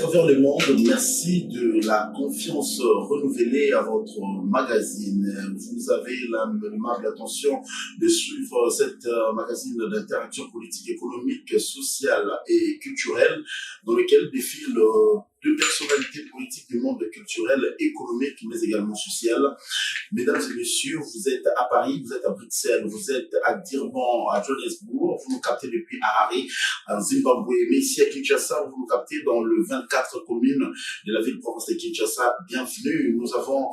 travers le monde, merci de la confiance renouvelée à votre magazine. Vous avez l'aimable attention de suivre cette magazine d'interaction politique, économique, sociale et culturelle dans lequel défilent deux personnalités politiques du monde culturel, économique, mais également social. Mesdames et messieurs, vous êtes à Paris, vous êtes à Bruxelles, vous êtes à Durban, à Johannesburg, vous nous captez depuis Harare, en Zimbabwe, mais ici à Kinshasa, vous nous captez dans le 24 communes de la ville-province de Kinshasa. Bienvenue, nous avons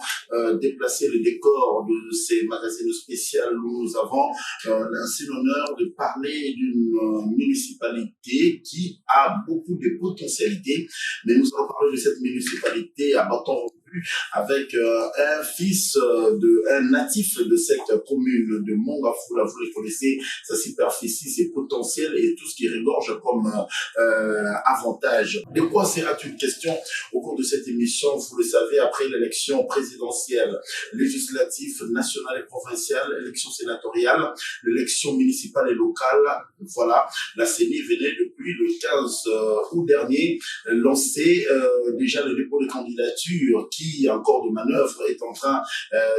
déplacé le décor de ces magazines spéciaux où nous avons ainsi l'honneur de parler d'une municipalité qui a beaucoup de potentialités, mais nous allons parler de cette municipalité à bâton rompu avec un fils un natif de cette commune de Mongafula. Vous le connaissez, sa superficie, ses potentiels et tout ce qui regorge comme avantage. De quoi sera une question au cours de cette émission? Vous le savez, après l'élection présidentielle, législative, nationale et provinciale, l'élection sénatoriale, l'élection municipale et locale, voilà, la CENI venait depuis le 15 août dernier lancer déjà le dépôt de candidature qui, en cours de manœuvre, est en train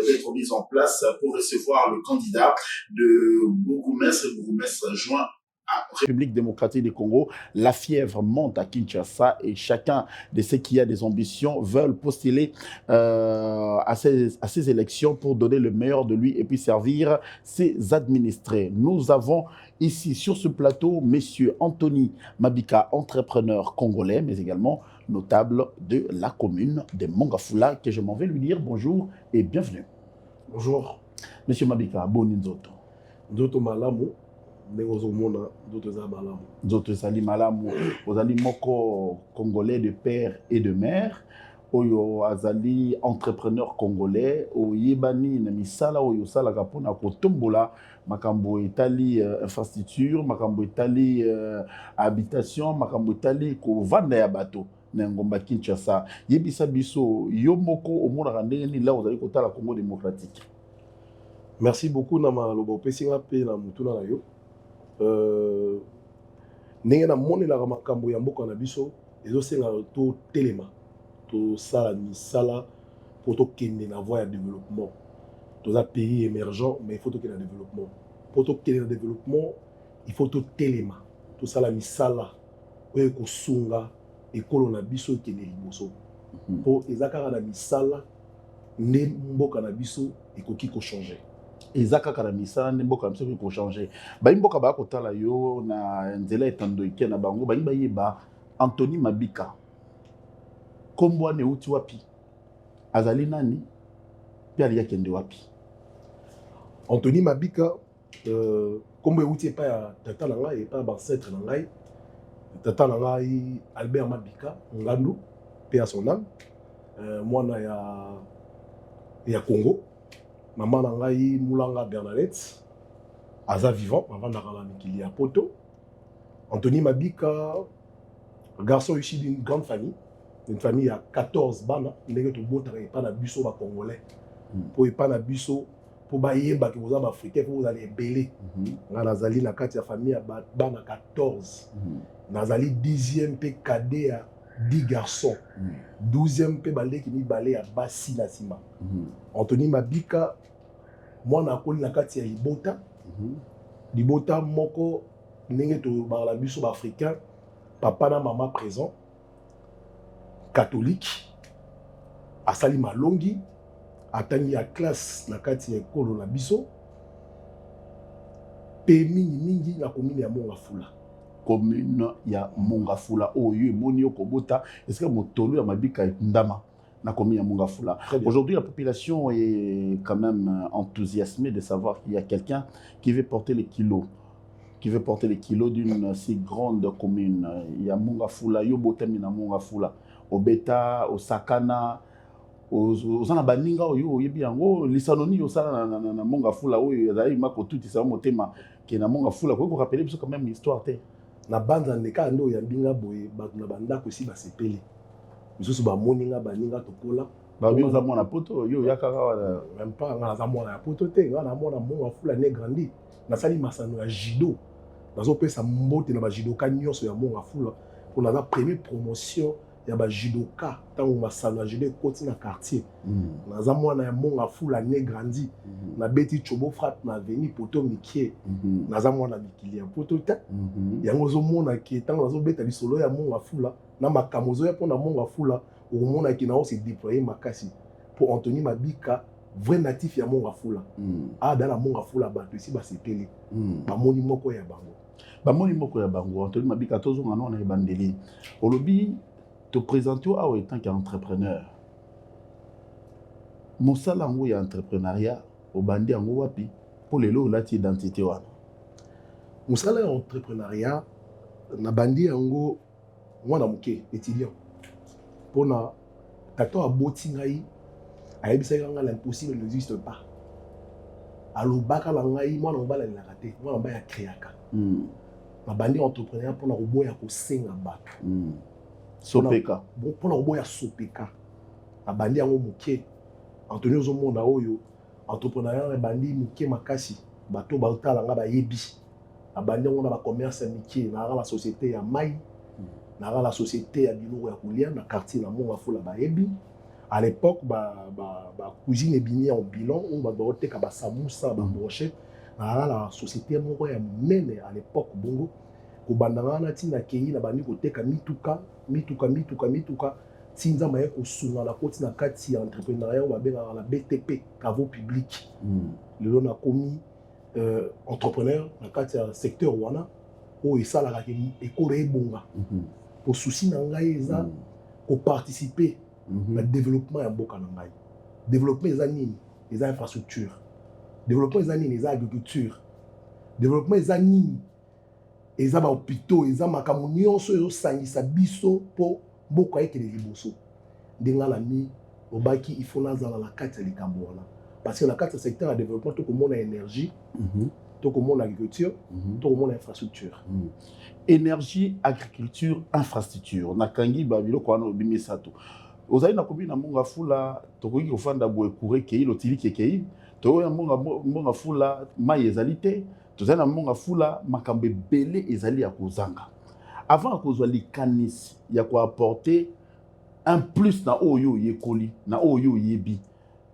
d'être mise en place pour recevoir le candidat de bourgmestre joint à République démocratique du Congo. La fièvre monte à Kinshasa et chacun de ceux qui a des ambitions veulent postuler à ces élections pour donner le meilleur de lui et puis servir ses administrés. Nous avons ici sur ce plateau Monsieur Anthony Mabika, entrepreneur congolais, mais également notable de la commune de Mongafula, que je m'en vais lui dire bonjour et bienvenue. Bonjour. Monsieur Mabika, boni nzoto. Nzoto malamu, ndengozomona nzoto za malamu. Nzoto ezali malamu, ozali moko congolais de père et de mère, oyo azali entrepreneur congolais, oyebani na misala oyo salaka pona kotombola makambo etali infrastructure, makambo etali habitation, makambo etali kovanda ya bato. Ngomba Kinshasa. Yebisa biso yo moko omonaka ndenge nini la ozali kotala Congo démocratique. Merci beaucoup na maloba opesinga pe na mutuna na yo. Ndenge na monelaka makambo ya mboka na biso ezosenga to telema to sala misala pour tokende na voie ya développement. Toza pays émergent mais il faut tokende na développement. Pour tokende na développement, il faut to telema to sala misala oyo kosunga ekolo na biso ekende liboso. Po ezakaka na misala nde mboka na biso ekoki ko changer. Ezakaka na misala nde mboka na biso ekoki ko changer. Ba mboka ba kotala yo na nzela etando ike na bango ba yeba Anthony Mabika. Kombo ane uti wapi? Azali nani? Pe ali yakende wapi? Anthony Mabika kombo uti epa ya tata na ngai epa ba ancêtre na ngai. Tata na ngai Albert Mabika Ngandu pe à son âme, mwana ya Congo. Maman na ngai Mulanga Bernadette aza vivant avant na mikili ya poto. Anthony Mabika, garçon issu d'une grande famille, une famille à 14 bana, ndenge to botaka epa na biso ba congolais. Po epa na biso po ba yeba ke vous avez africain po vous allez belé. Nga nazali na kati ya famille ya bana 14. Nazali 10e pe cadet à 10 garçons. 12e pe baleki mi balé à basi na sima. Anthony Mabika mwana akoli na kati ya libota. Libota moko ndenge to bala biso ba africain, papa na maman présent, catholique, asali malongi, atangi ya classe na kati ya ekolo na biso. Pe mingi na commune ya Mongafula. Commune ya Mongafula oyo moni okobota est-ce que motolo ya Mabika ndama na commune ya Mongafula. Aujourd'hui la population est quand même enthousiasmée de savoir qu'il y a quelqu'un qui veut porter les kilos d'une si grande commune. Il y a Mongafula yo botami na Mongafula obeta osakana ozana baninga oyo yebi yango lisanoni osala na Mongafula oyo ezali mako tuti sa motema ke na Mongafula ko rappeler biso quand même l'histoire te na banza ndeka ndo ya mbinga boye bato na bandako esi basepeli misusu bamoninga baninga tokola babi oza mwana poto yo yakaka wana même pas nga za mwana ya poto te nga na mwana Mongafula ne grandi nasali masano ya judo nazopesa mbote na ba judoka nyonso ya Mongafula pour la première promotion y a ba judoka tango masalo judo côté na quartier naza mwana ya monga fula né grandi na beti chobo frappe na veni poto mikie naza mwana mikilia poto ta yango zo mona ki tango zo beta lisolo ya monga fula na makamozo ya pona monga fula o mona ki na o se déployer makasi pour Anthony Mabika vrai natif ya monga fula dans la monga fula ba ici ba sepeli ba moni moko ya bango bamoni moko ya bango Anthony Mabika tozonga nona ebandeli olobi te présenter en tant qu'entrepreneur mosala ngo ya entrepreneuriat obandi yango wapi pour lelo lati identité wana mosala ya entrepreneuriat na bandi yango mwana moke étudiant pona tato aboti ngai ayebisa nga l'impossible n'existe pas alobaka la ngai mwana mobala la raté mwana mobala ya créaka na bandi entrepreneur pona koboya kosenga bato sopeka pona koboya sopeka na bandi yango moke Anthony ozomona oyo entrepreneur na bandi moke makasi bato bautala nga bayebi na bandi yango na ba commerce mike na la société ya mai na la société ya biloko ya kolia na quartier na monga fula bayebi à l'époque ba cuisine ebimi en bilan on ba oteka ba samoussa ba brochette na la société moko ya monene à l'époque bongo ko bandanga na tina kei na bandi koteka mituka tinza maye ko sunga la koti na kati ya entrepreneuriat ba benga la BTP travaux publics lelo na komi entrepreneur na kati ya secteur wana o esala ka ekolo ebonga pour souci na ngai eza ko participer le développement ya mboka na ngai développement eza nini eza infrastructure développement eza nini eza agriculture développement eza nini eza ba hôpitaux eza makambo nyonso ezosangisa biso po mboka ekele liboso ndenga la mi obaki il faut nazala la kati ya likambo wana parce que na kati ya secteur ya développement tokomona énergie tokomona agriculture tokomona infrastructure énergie agriculture infrastructure nakangi ba biloko wana obimisato ozali na kobi na monga fula tokoki kofanda boye kure kei lotili kekei to ya monga fula mai ezali te tozali na monga fula makambo ebele ezali ya kozanga avant kozwa likanisi ya koapporter un plus na oyo yekoli na oyo yebi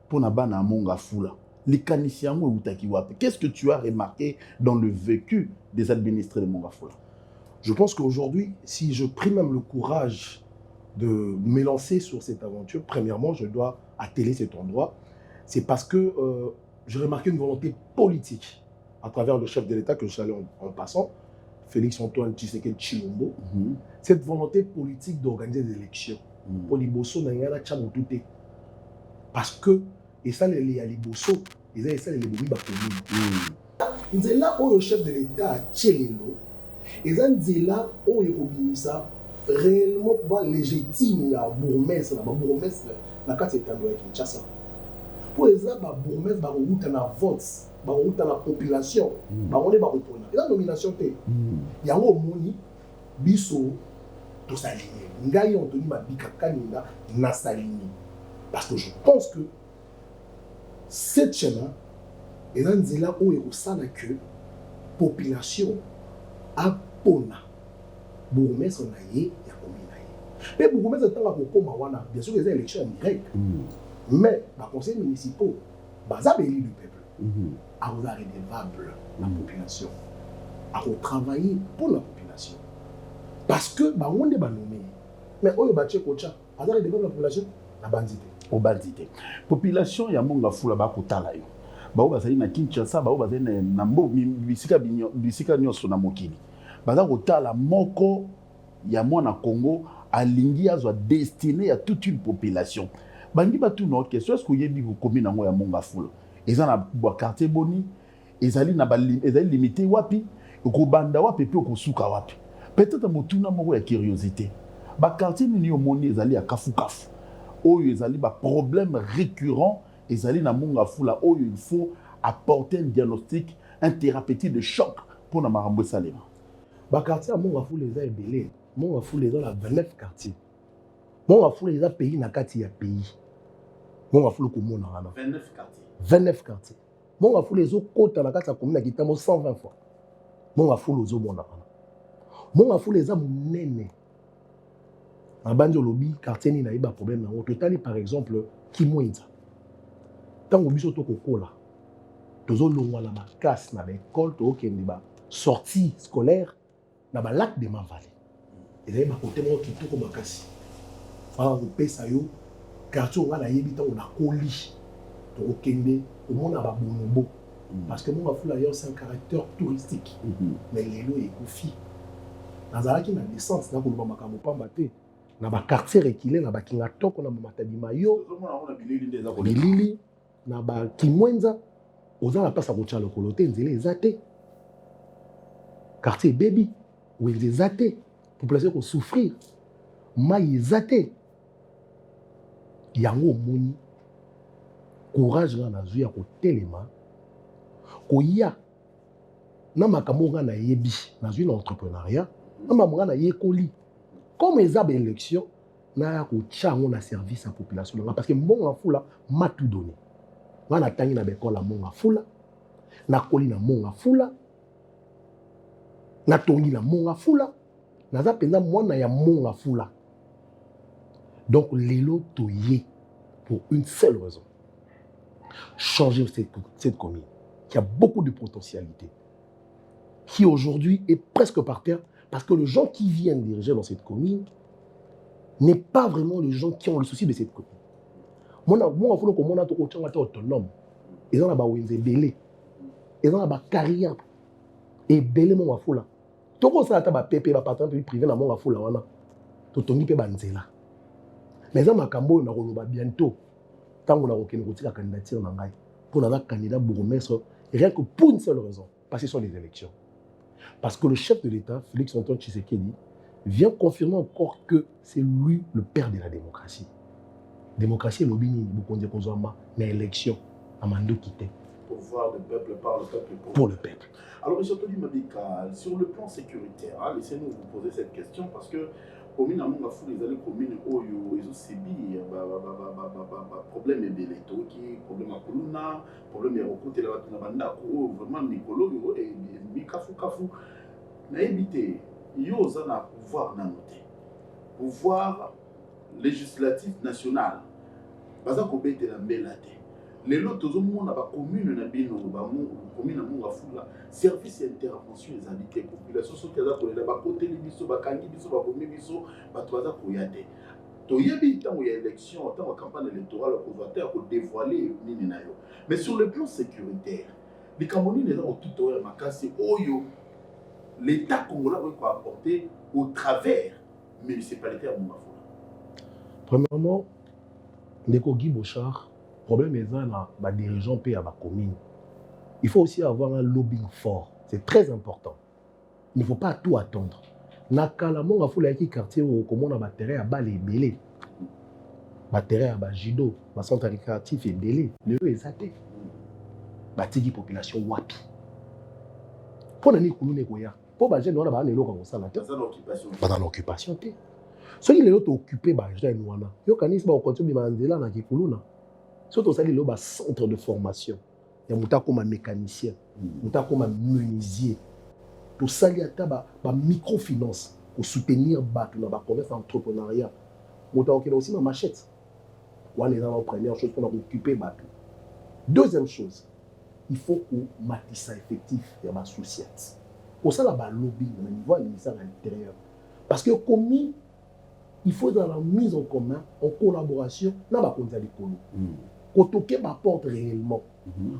pona bana monga fula likanisi yango utaki wapi qu'est-ce que tu as remarqué dans le vécu des administrés de monga fula? Je pense qu'aujourd'hui si je pris même le courage de me lancer sur cette aventure, premièrement, je dois atteler cet endroit. C'est parce que j'ai remarqué une volonté politique à travers le chef de l'État que je salue en passant, Félix Antoine Tshisekedi Tshilombo. Cette volonté politique d'organiser des élections. Pour les Bosso, parce que, et ça, les Bosso, et ça, les Bobi Bakoumi. C'est là où le chef de l'État, Tchelelo, et c'est là où il y a réellement pouvoir légitime la bourgmestre la carte est en Kinshasa pour exemple la bourgmestre ba route na vote ba route na population ba on est ba répondre la nomination té yango moni biso to s'aligner ngai Anthony Mabika Kaninda na s'aligner parce que je pense que cette chaîne est dans nzela où il resana que population a pona bourgmestre na ye ya commune na ye mais bourgmestre tanga kokoma wana bien sûr les élections directes mais ba conseils municipaux baza élu du peuple a redevable la population a travailler pour la population parce que ba onde ba nommé mais oyo ba tchekocha a redevable la population na bandité au bandité population ya monga fula ba kotala yo ba bazali na Kinshasa ba bazali na mbo bisika nyonso na mokili baza kotala moko ya mwana Congo alingi azwa destiné à toute une population bangi batu no question est-ce que yebi ko commune ngo ya monga fula eza na quartier boni ezali na ezali limité wapi ko banda wapi pe ko suka wapi peut-être motuna moko ya curiosité ba quartier ni omoni ezali ya kafukafu oyo ezali ba problème récurrent ezali na monga fula oyo il faut apporter un diagnostic un thérapeutique de choc pour na marambo salema. Ba quartier à monga fula eza ebele monga fula eza na 29 quartiers monga fula eza pays na kati ya pays monga fula ko mona wana 29 quartiers monga fula ezo kota na kati ya commune ya Kitambo 120 fois monga fula ozo mona wana monga fula eza monene En banjo lobby, quartier ni naïba problème. Au total, par exemple, qui moinza. Tant que biso to kokola, tozo longwa na ma classe na l'école, to okende ba sortie scolaire na ba lac de Manvalley. Et là, ma côté moi qui tout comme makasi. Fa ko pesa yo quartier on na yebi tant on a coli. To okende, au monde na ba bonobo. Parce que mon afula yo c'est un caractère touristique. Mais lelo est confi. Dans qui na naissance na ko ba makambo pamba te. Na ba quartier reculé na ba kinga toko na mama tabima yo. Bilili na ba kimwenza oza na place à kocha lokolo te nzela ezate. Quartier baby où ils ezate. Population ko souffrir. Mai ezate. Yango moni courage na nazu ya ko telema. Koya na makambo nga na yebi nazu na entrepreneuriat na makambo nga na yekoli. Comme ils ont élection, na ko chango na service à population parce que mon afula m'a tout donné. Nga na tangi na bekola mon afula, na koli na mon afula, na tongi na mon afula, na za penza mwana ya mon afula. Donc lelo toye pour une seule raison. Changer cette commune qui a beaucoup de potentialité, qui aujourd'hui est presque par terre. Parce que les gens qui viennent diriger dans cette commune n'est pas vraiment les gens qui ont le souci de cette commune. Moi, je veux que mon être autonome. Ils ont la belé. Ils ont la carrière. Et belé mon afula. Tout comme ça, tu as pépé, partenaire privé dans mon afula. Tu as pe banzela. Mais ça, ma cambo, on a bientôt. Tant qu'on a la candidature, pour avoir candidat bourgmestre, rien que pour une seule raison. Parce que ce sont les élections. Parce que le chef de l'État, Félix-Antoine Tshisekedi, vient confirmer encore que c'est lui le père de la démocratie. Démocratie, c'est l'obini, beaucoup de choses, mais élection, Amando quitté. Pouvoir du peuple par le peuple. Pour le peuple. Alors, M. Tony Mabika, sur le plan sécuritaire, laissez-nous vous poser cette question parce que commune à Monga Fou, les années communes, ils ont subi problème de l'étau, problème à Kuluna, problème à Rokote, vraiment Mikolo, et Mikafu Kafu. Mais évitez, il y a un pouvoir noté. Pouvoir législatif national. Parce que vous avez la mbelate. Les autres monde la commune na bino commune na Monga Fou la service intervention des habités population so kaza ko la ba côté biso ba kangi biso ba bomi biso ba toza ko yate to yebi tant il y a élection tant campagne électorale ko voter ko dévoiler nini na yo. Mais sur le plan sécuritaire les Camerounais là au tout au makasi oyo l'état congolais va apporter au travers municipalité à Monga Fou. Premièrement, Ndeko Guy Bochard, problème est dans la dirigeant pays à la commune. Il faut aussi avoir un lobbying fort. C'est très important. Il ne faut pas tout attendre. Nakala monga fula yaki quartier où comment on a terrain à bas et belé. Terrain à judo, ma centre récréatif et belé. Le est athée. Batigi population wapi. Pour nani kulune koya. Pour ba jeune on a ba nelo comme ça là. Dans l'occupation. Ceux qui les autres occupés ba jeune wana. Yo kanis ba continue mandela na kikuluna. Surtout ça, il y a un centre de formation. Il y a un mécanicien, un menuisier. Tout ça, il y a une microfinance pour soutenir le commerce entrepreneuriat. Il y a aussi une machette. On est dans la première chose pour occuper. Deuxième chose, il faut qu'on matisse effectif et ma société. Pour ça, il y a un lobby au niveau du ministère de l'Intérieur. Parce que comme il faut dans la mise en commun, en collaboration, dans la l'économie. Kotoke ma porte réellement.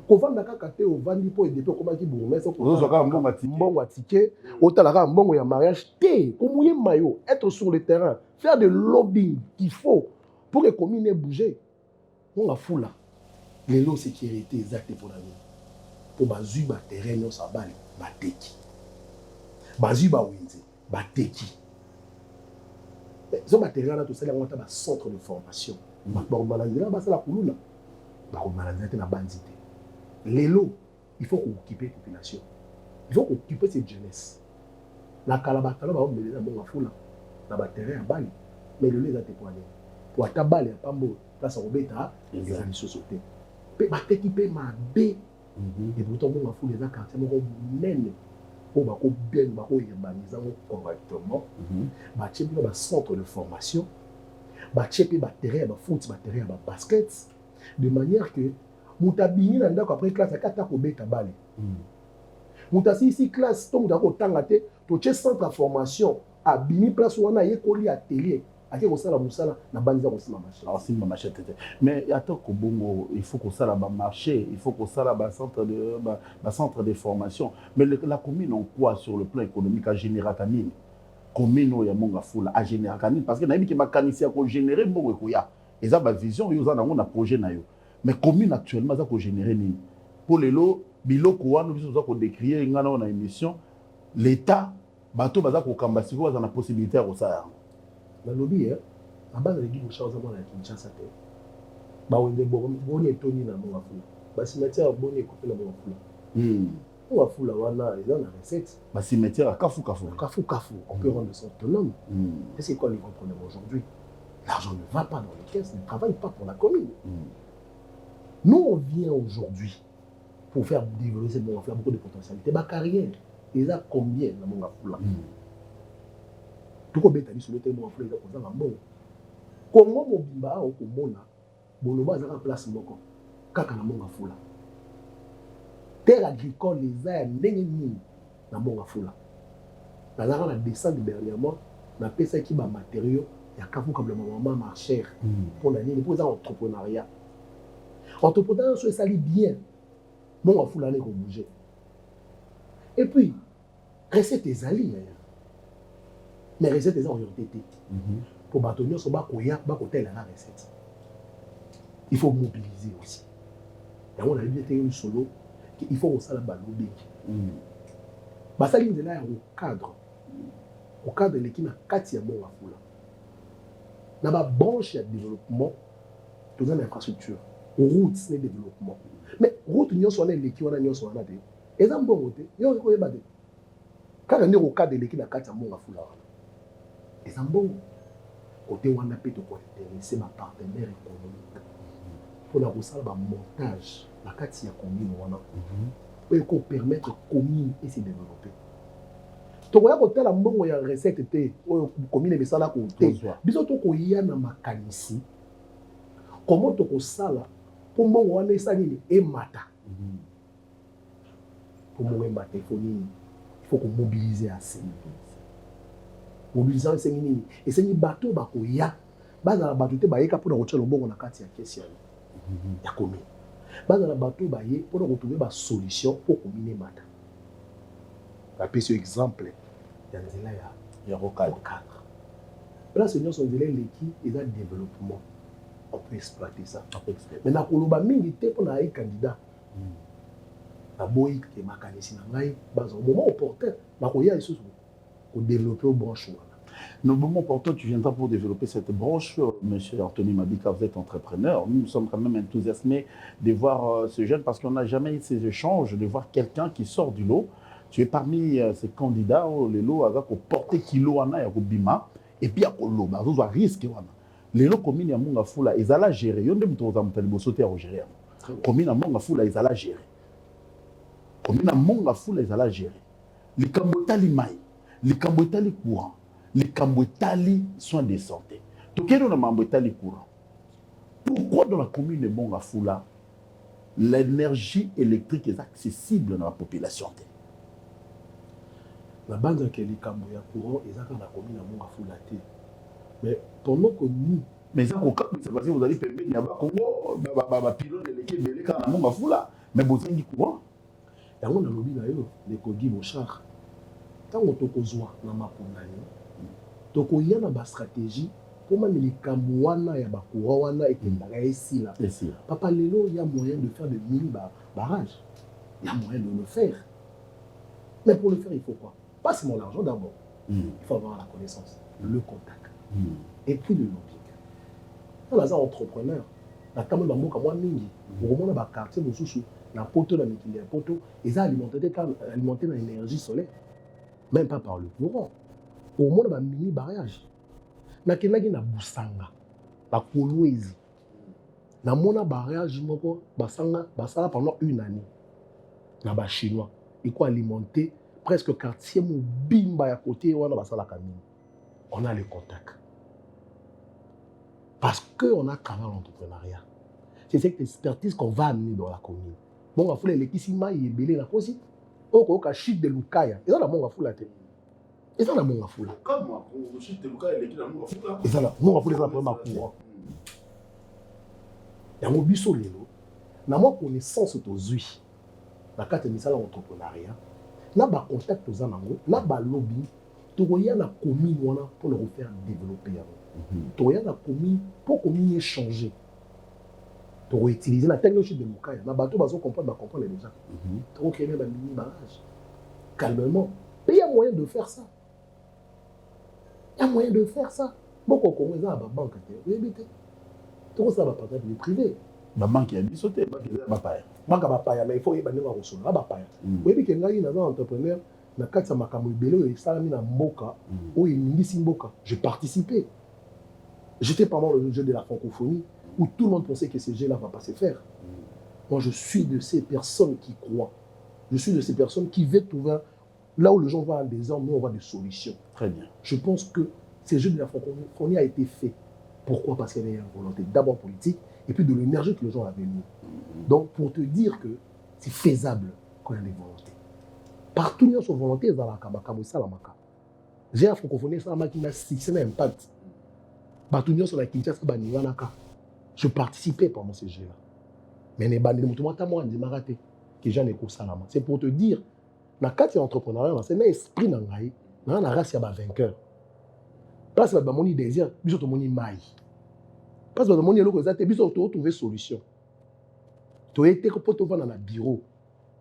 Kovanda kakate au vandi po edepe komaki bourgmestre ko Ozaka mbongo ticket, otalaka mbongo ya mariage té, komouye mayo, être sur le terrain, faire de lobbying qu'il faut pour que commune bouger. On la foula. Les lots sécurité exact pour la vie. Pour bazu ba terrain no sabali, ba teki. Bazu ba winzi, ba teki. Zo ba terrain là tout ça là on a un centre de formation. Ba balanzela ba sala kuluna. Les lots, il faut qu'on occupe la population. Il faut qu'on occupe cette jeunesse. La Kalabakala va ouvrir la bonne foule. La batterie à Bali. Mais le lait a été poigné. Pour attaquer à Pambo, place à Robeta, les amis sont sautés. Mais qui paie ma baie. Et d'autant que la foule les a quartiers, même pour bien, correctement. Un centre de formation. bachepe batterrain ya bafoot batterrain ya babasket de manière que moto abimi na ndako après classe akata kobeta bale moto asisi classe to moto akotanga te totie centre ya formation abimi place wana yekoli atelier ake kosala mosala na banza kosima machine osima machine te mais attends kobongo il faut kosala ba marché il faut kosala ba centre de formation mais la commune en quoi sur le plan économique a généré kanini commune ya monga fula a généré kanini parce que na yebiki makanisi ya ko générer mbongo ekoya eza ba vision yo za nango na projet na yo mais commune actuellement za ko générer nini pour lelo biloko wana biso za ko décrier ngana na émission l'état bato baza ko kamba siko baza na possibilité ya kosala nalobi à base de guibo chose à Kinshasa te ba wende boni etoni na monga fula ba cimetière boni ekopela monga fula monga fula wana eza na recette ba cimetière kafu on peut rendre ça autonome et c'est quoi le grand problème aujourd'hui l'argent ne va pas dans les caisses ne travaille pas pour la commune nous on vient aujourd'hui pour faire développer cette monga fula beaucoup de potentialité ba carrière ils a combien na monga fula tout beta biso le tellement fleur za kozanga mbongo kongo mobimba a okomona boloba za place moko kaka na monga fula terre agricole eza ya ndenge nini na monga fula nazaka na descendre dernièrement na pesa ki ba matériaux ya kafu comme le maman marchère pour la nini pour ça entrepreneuriat so sali bien monga fula ne ko bouger et puis recette ezali mais recette est orientée. Pour bâtonner ce bas la recette. Il faut mobiliser aussi. Et on a bien été un solo qu'il faut aussi la balobi. Basali de là au cadre de l'équipe na kati ya monga fula. Na ba branche ya développement dans l'infrastructure. Route c'est développement. Mais route nyo so na l'équipe wana nyo so na te. Eza mbongo te. Yo ko yeba te. Kaka ndeko cadre de l'équipe na kati ya monga fula. Et en bon, côté où on a pu intéresser ma partenaire économique pour la salle un montage, la carte y a commune pour permettre commune et se développer. Tu vois côté la bon y a recette était commune mais ça là côté. Biso to ko y a na makanisi. Comment to ko sala pour mon on est ça ni et mata. Pour mon mata il faut qu'on mobiliser assez. Mobilisation c'est nini et c'est ni bateau bako ya baza na bateau te bayeka pour rocher lobongo na kati ya kesi ya commune baza na bateau baye pour retrouver ba solution pour commune mata la pese exemple ya nzela ya rocade là c'est nyonso nzela leki eza développement on peut exploiter ça mais na koloba mingi te pour na candidat na boyi ke makanisi na ngai baza au moment opportun na koya isusu pour développer une branche. Au moment opportun, tu viendras pour développer cette branche. Monsieur Anthony Mabika, vous êtes entrepreneur. Nous sommes quand même enthousiasmés de voir ce jeune parce qu'on n'a jamais eu ces échanges, de voir quelqu'un qui sort du lot. Tu es parmi ces candidats, les lots, avec porter kilo ana ya bima et puis à kolo, bah vous avez risque wana. Les lots communes ya monga fula, ils allaient gérer. Yonde mutoza mutalibo sauter à gérer. Commune ya monga fula, ils allaient gérer. Commune ya monga fula, ils allaient gérer. Les kambotali mai. Les kambotali courant, les kambotali soins de santé. Tout le monde a kambotali courant. Pourquoi dans la commune de Mongafula, l'énergie électrique est accessible dans la population? La bande qui est les kambotali courant est dans la commune de Mongafula. Mais pendant que nous, mais ça, c'est parce que vous allez permettre qu'il y a un Congo, pylône électrique, mais quand Mongafula, mais vous avez dit courant. Et on a lobby d'ailleurs, les Kogi Bochar. Tant que tu as na mapondani to ko yana ba stratégie pour même les kamwana ya ba wana et ici là papa lelo il y a moyen de faire des mini barrages il y a moyen de le faire mais pour le faire il faut quoi pas seulement l'argent d'abord il faut avoir la connaissance le contact et puis le lobbying on a ça entrepreneur la kamwe ba mboka mwa mingi au moment ba quartier mosusu na poto na mikili ya poto ils alimenté na énergie solaire. Même pas par le courant. Au moins, il y a un mini barrage. Il y a un Busanga, la Kolwezi. Il y a un barrage pendant une année. Il y a un Chinois. Il faut alimenter presque quartier Bimba à côté. On a les contacts. Parce qu'on a travaillé l'entrepreneuriat. C'est cette expertise qu'on va amener dans la commune. Bon, on va faire l'équissima et belé la aussi. On va chute de Lukaya. Et ça, la monga foula. Et ça, la monga foula. Comme moi, pour chute de Lukaya, il est la monga foula. Et ça, la monga foula, c'est la première courant. Il y a un biso lelo. Na moi connaissance autozui. Na kate misala entrepreneuriat. Na ba contact aux anango. Na ba lobby. Togoya na commune wana pour le refaire développer. Togoya na commune pour commune échanger. Pour utiliser la technologie de Lukaya. Na bateau bazo comprendre les gens. Pour créer même un mini barrage. Calmement. Mais il y a moyen de faire ça. Il y a moyen de faire ça. Beaucoup de gens ont banque. Tout ça va pas être privé. La banque a sauté, banque a pas mais il faut y aller voir au sol. Là, pas. Oui, mais quand il y a un entrepreneur, na kati makamu bello et ça mis na mboka, où il mingi mboka. J'ai participé. J'étais pendant le jeu de la francophonie où tout le monde pensait que ce jeu-là va pas se faire. Moi, je suis de ces personnes qui croient. Je suis de ces personnes qui veulent trouver là où les gens voient un désordre, nous on voit des solutions. Très bien. Je pense que ce jeu de la francophonie a été fait. Pourquoi? Parce qu'il y avait une volonté d'abord politique et puis de l'énergie que les gens avaient mis. Donc, pour te dire que c'est faisable quand il y a des volontés. Partout, il y a une volonté, dans la Kabakamu, Salamaka. J'ai la francophonie, Salamaka qui m'a fixé un impact. Partout, il y a sur la Kinshasa, je participais pendant ce jeu-là. Mais les bandits, c'est pour te dire, dans le cadre de l'entrepreneuriat, c'est un esprit dans la race, il y a un vainqueur. Parce que mon désir, il y a un maille. Parce que mon idée, il y a trouver solution. Tu as été dans le bureau.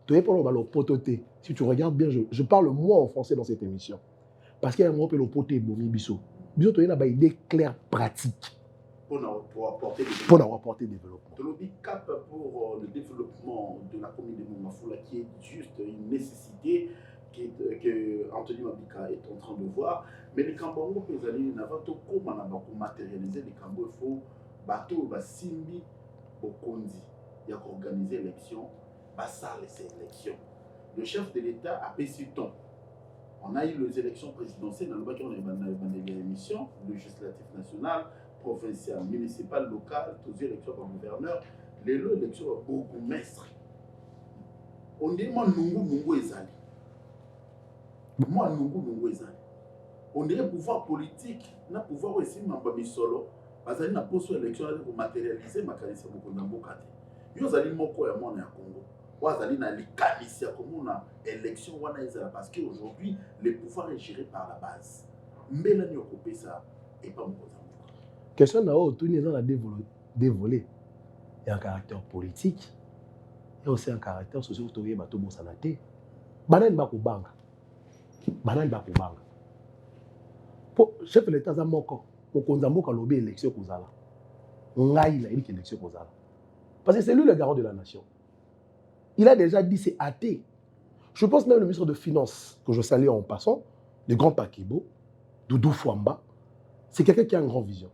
Tu as été dans le pototé. Si tu regardes bien, je parle moi en français dans cette émission. Parce qu'il y a un mot qui est le poté, Biso. Biso, tu as une idée claire, pratique. Pour apporter développement. Le cap pour le développement de la commune de Mongafoula qui est juste une nécessité que Anthony Mabika est en train de voir. Mais les Cambongo, les alliés, comment matérialiser les Cambongo, il faut bateau, simbi, bokondi. Il y a qu'organiser l'élection, ça les élections. Le chef de l'État a payé ton. On a eu les élections présidentielles, dans le bac, on a eu les émissions législatives nationales, provinciales, municipales, locales, toutes les élections pour gouverneur, les élections pour bourgmestre. On dit moi Nungu Ezali. Moi Nungu Ezali. On dirait pouvoir politique, na pouvoir aussi Mambami Solo, parce que na poste élection pour matérialiser ma qualité beaucoup dans Bokate. Yo zali moko ya mona ya Congo. Wazali na likamisia comme on a élection wana ezala parce qu'aujourd'hui le pouvoir est géré par la base. Mbela ni okopé ça et pas mon question na o tout dans la dévolé. Il y a un caractère politique. Il y a aussi un caractère social to yeba to bosana té. Banane ba ko banga. Banane ba ko banga. Pour chef de l'État za moko, ko konza mboka lobé élection kozala. Ngai na élection élection kozala. Parce que c'est lui le garant de la nation. Il a déjà dit c'est athée. Je pense même le ministre de Finances, que je salue en passant, le grand Pakibo, Doudou Fouamba, c'est quelqu'un qui a une grande vision.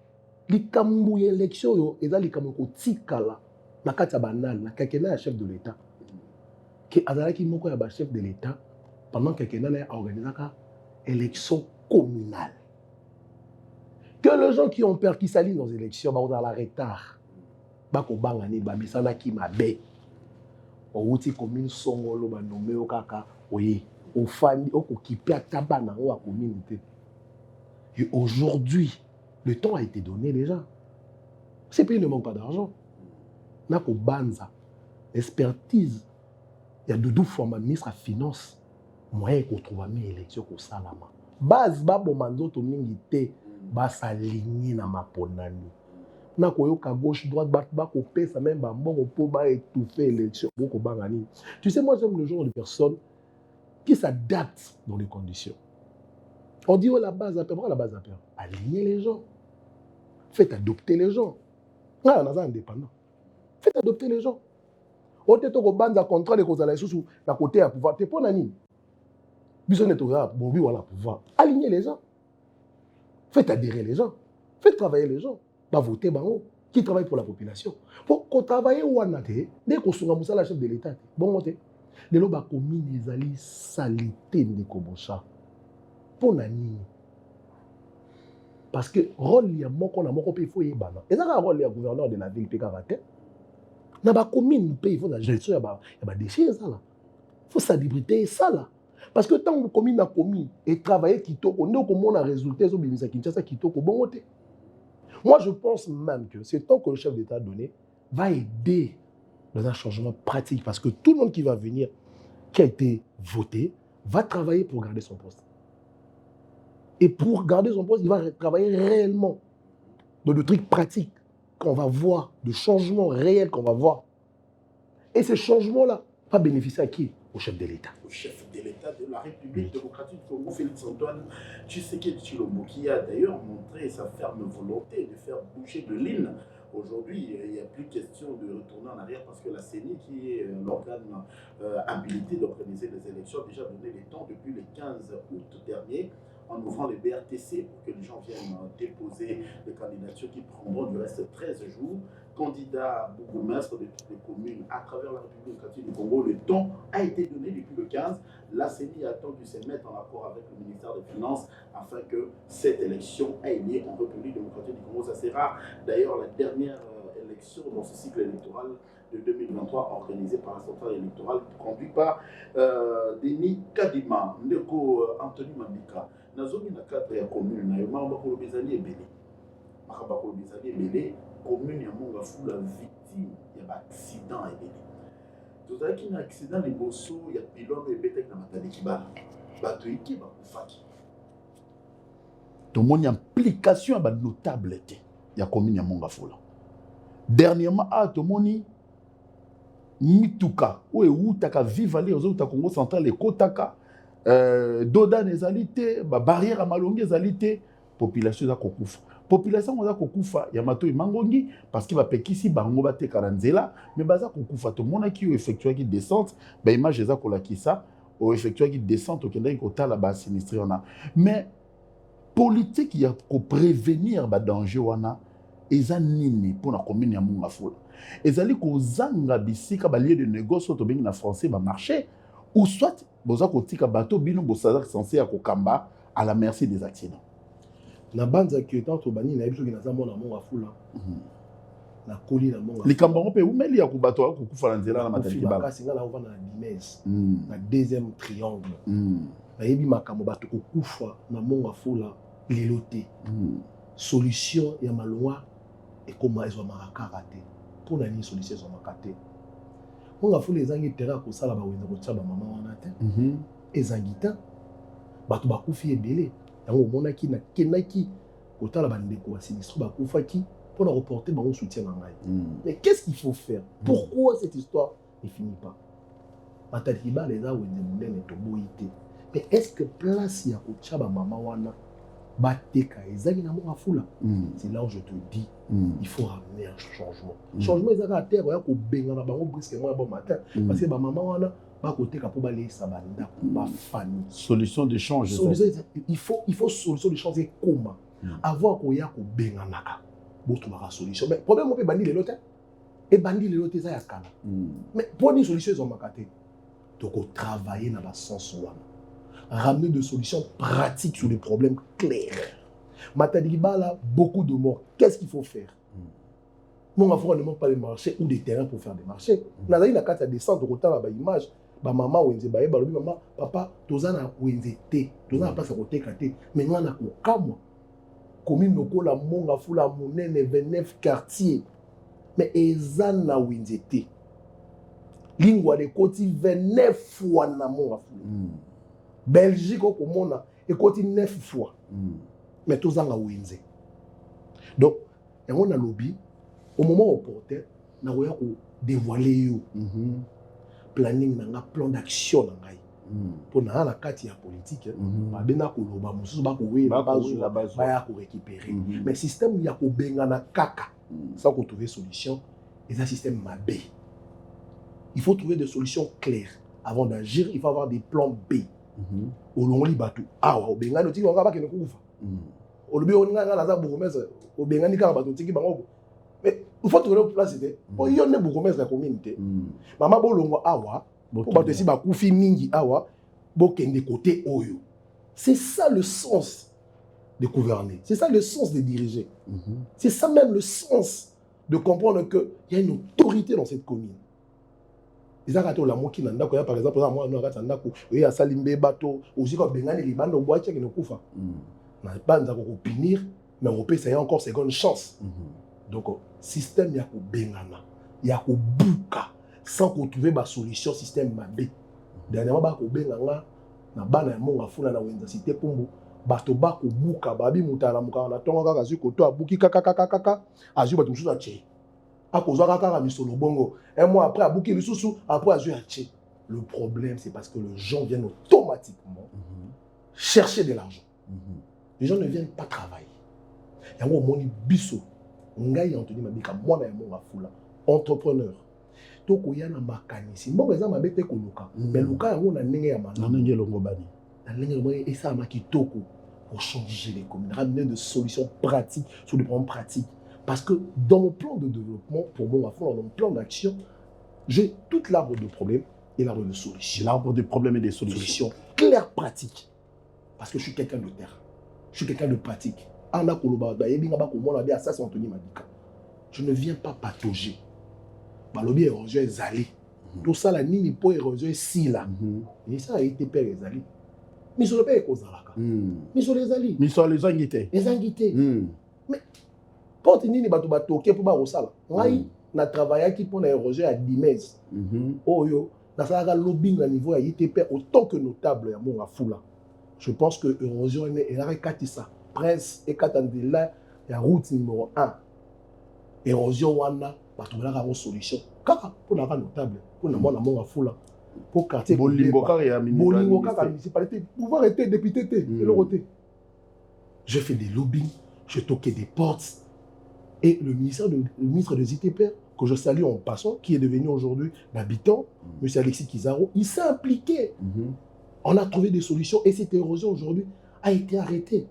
Les Kambouye élection, ils ont les Kambouye Tikala, la Katia Banal, la Kakena chef de l'État. Qui a qui moko ya chef de l'État pendant que Kakena a organisé une élection communale. Que les gens qui ont peur, qui s'alignent dans les élections, vont dans la retard. Bako bangani babisana ki mabe. Outi commune songolo ba nommé au kaka oye au fandi au occupé à tabana ou à communauté. Et aujourd'hui, le temps a été donné déjà. Ces pays ne manquent pas d'argent. Nako banza expertise. Il y a Doudou Fouamba ministre à finance. Moyen qu'on trouve mes élections au salama. Base babo manzoto mingi te ba s'aligner na maponani. Na koyoka gauche droite ba ko pesa même ba mbongo po ba étouffer l'élection ko bangani. Tu sais moi j'aime le genre de personnes qui s'adaptent dans les conditions. On dit oh la base à peur, pourquoi la base à peur? Aligner les gens. Faites adopter les gens. Ah, on est indépendant. Faites adopter les gens. On te to banza contrat de kozala sous la côté à pouvoir te pour nani. Besoin de toi bon oui voilà pouvoir. Aligner les gens. Faites adhérer les gens. Faites travailler les gens. Va voter bango qui travaille pour la population. Pour qu'on travaille ou en athée, dès qu'on soit la chef de l'État. Bon monter. Les lois ba commis les alliés salité de Kobocha. Pour nani. Parce que rôle il y a moko na moko pe il faut y bana. Et ça le rôle il y a gouverneur de la ville pe karaté. Na ba commune pe il faut la gestion ya ba déchets ça là. Il faut salubrité ça là. Parce que tant que commune na commune et travailler kitoko, on a un résultat sur bimisa Kinshasa kitoko bon côté. Moi je pense même que c'est tant que le chef d'État donné va aider dans un changement pratique parce que tout le monde qui va venir qui a été voté va travailler pour garder son poste. Et pour garder son poste, il va travailler réellement dans des trucs pratiques qu'on va voir, de changements réels qu'on va voir. Et ces changements-là vont bénéficier à qui? Au chef de l'État. Au chef de l'État de la République démocratique du Congo, Félix-Antoine Tshisekedi Tshilombo, qui a d'ailleurs montré sa ferme volonté de faire bouger de l'île. Aujourd'hui, il n'y a plus question de retourner en arrière parce que la CENI, qui est l'organe habilité d'organiser les élections, a déjà donné les temps depuis le 15 août dernier en ouvrant les BRTC pour que les gens viennent déposer les candidatures qui prendront du reste 13 jours. Candidat bourgmestre de toutes les communes à travers la République démocratique du Congo, le temps a été donné depuis le 15. La CENI attend que se mette en accord avec le ministère des Finances afin que cette élection ait lieu en République démocratique du Congo. Ça sera d'ailleurs la dernière élection dans ce cycle électoral de 2023 organisée par la centrale électorale conduite par Denis Kadima. Ndeko Anthony Mambika. Nazomi na cadre ya commune na yoma bakolo bezali ebele. Makabakolo bezali ebele. Commune ya Mongafula victime ya accident ebele. Tozalaki na accident liboso ya pilon ebetaki na matali kibala. Bato iki bakufaki. Tomoni implication ya notable te ya commune ya Mongafula. Dernièrement tomoni mituka ou eutaka vivali ozo Congo central ekotaka doda ezali te ba barrière à malongi ezali te population za kokufa. Population za kokufa ya mato mangongi parce que ba pekisi bango ba te karanzela mais baza kokufa to mona ki effectuer qui descente ba image za kolakisa o effectuer qui descente okenda kotala ba sinistré ona mais politique ya ko prévenir ba danger wana eza nini pour la commune ya Mongafula ezali kozanga bisika ba lieu de négoce to bengi na français ba marché ou soit boza kotika bato bino bosala censé ya kokamba à la merci des accidents. Na banza ki tant to bani na biso ki na zambo na Mongafula. Na koli na Mongafula. Likambango pe umeli ya kubato ko kufa nzela na matali kibala. Kasi nga na ova na Dimez. Na deuxième triangle. Na yebi makambo bato ko kufa na Mongafula leloté. Solution ya malwa et comment ils ont marqué pour la ni solution ils ont marqué. Mongafula ezangi terrain ko sala ba wenza ko tshaba mama wana te. Ezangita bato bakufi ebele. Yango monaki na kenaki kotala bandeko ba sinistre bakufaki pour la reporter ba soutien na ngai. Mais qu'est-ce qu'il faut faire? Pourquoi cette histoire ne finit pas? Mataliba les a wenza munene to boité. Mais est-ce que place ya ko tshaba mama wana bateka ezali na Mongafula? C'est là où je te dis il faut ramener un changement. Changement ezaka à terre ya ko benga na bango brusquement bon matin parce que ba mama wana ba koteka pour balayer sa banda ba famille. Solution de change. Il faut solution de changer comment avoir ko ya ko benga naka boto ba solution. Mais problème on peut bandi les lotes et bandi les lotes ça ya kala. Mais pour une solution ils ont makaté. Donc on travailler dans le sens wana. Ramener des solutions pratiques sur des problèmes clairs. Matadibala, beaucoup de morts. Qu'est-ce qu'il faut faire? Mongafula ne manque pas de marchés ou des terrains pour faire des marchés. Nazali na kata descendre au temps la image, ba maman wenze ba yeba lobi maman papa tozana wenze te, tozana place à côté kate. Maintenant na ko kamwa. Commune lokola Mongafula monene 29 quartiers. Mais ezana wenze te. Lingwa de koti 29 fois na Mongafula. Belgique au Komona et côté 9 fois. Mais tous en wenze. Donc, et on a lobby au moment opportun, na oya ko dévoiler yo. Planning na plan d'action na ngai. Pour na la carte ya politique, ba bena ko loba mususu ba ko we ba ya ko récupérer. Mais système ya ko benga na kaka. Sans qu'on trouve solution, et un système mabé. Il faut trouver des solutions claires avant d'agir, il faut avoir des plans B. Au long li batou ah wa benga no tiki nga ba ke no kufa olobi on nga la za bourgmestre o benga ni ka batou tiki bango mais il faut trouver une place c'était pour y on est bourgmestre la communauté mama bolongo awa pour batou si ba kufi mingi awa bo kende côté oyo c'est ça le sens de gouverner. C'est ça le sens de diriger. C'est ça même le sens de comprendre qu'il y a une autorité dans cette commune. Ils ont raté la moquille dans le par exemple, moi, nous avons raté il y a Salimbe Bato, aussi comme Bengani, les bandes de bois qui ne coupent pas. On n'a pas de punir, mais on peut essayer encore seconde chance. Donc, système, il y a que Bengana, il y a que Bouka, sans qu'on trouve une solution système Mabé. Dernièrement, il y a que Bengana, na bana monga funa na wenzasité pombo bato ba ko buka babi mutala muka na tonga kaka zu ko to abuki kaka azu bato mususu ache akozwa kaka misolo bongo un mois après abuki lisusu après azu ache. Le problème c'est parce que les gens viennent automatiquement chercher de l'argent. Les gens ne viennent pas travailler. Yango moni biso ngai Anthony Mabika mwana ya monga fula entrepreneur toko yana makanisi mbongo eza mabe te koluka mais luka yango na ndenge ya malamu na ndenge longo bani na ndenge longo esa makitoko pour changer les communes, ramener des solutions pratiques sur des problèmes pratiques parce que dans mon plan de développement pour moi dans mon plan d'action j'ai toute l'arbre de problèmes et l'arbre de solutions. L'arbre des problèmes et des solutions claires, pratiques, parce que je suis quelqu'un de terre, je suis quelqu'un de pratique. Je ne viens pas patauger. Balobi érosion ezali. Tout ça la nini po érosion si là. Et ça a été père ezali. Mais sur le père ekozalaka. Mais sur les ali. Mais sur les anguité. Les anguité. Mais porte nini bato batoke pour ba osala. Ngai na travailler qui pour na érosion à Dimez. Oyo na sala lobbying à niveau à ITP autant que notable ya monga fula. Je pense que érosion est la katisa. Prince et katandela ya route numéro 1. Érosion wana bato balaka une solution kaka pour la notable pour na mona monga fula pour quartier bolingo kaka municipalité pouvoir être député de l'autre côté. Je fais des lobbying, je toquais des portes et le ministre des ITP que je salue en passant qui est devenu aujourd'hui l'habitant M. Alexis Kizaro, il s'est impliqué. On a trouvé des solutions et cette érosion aujourd'hui a été arrêtée.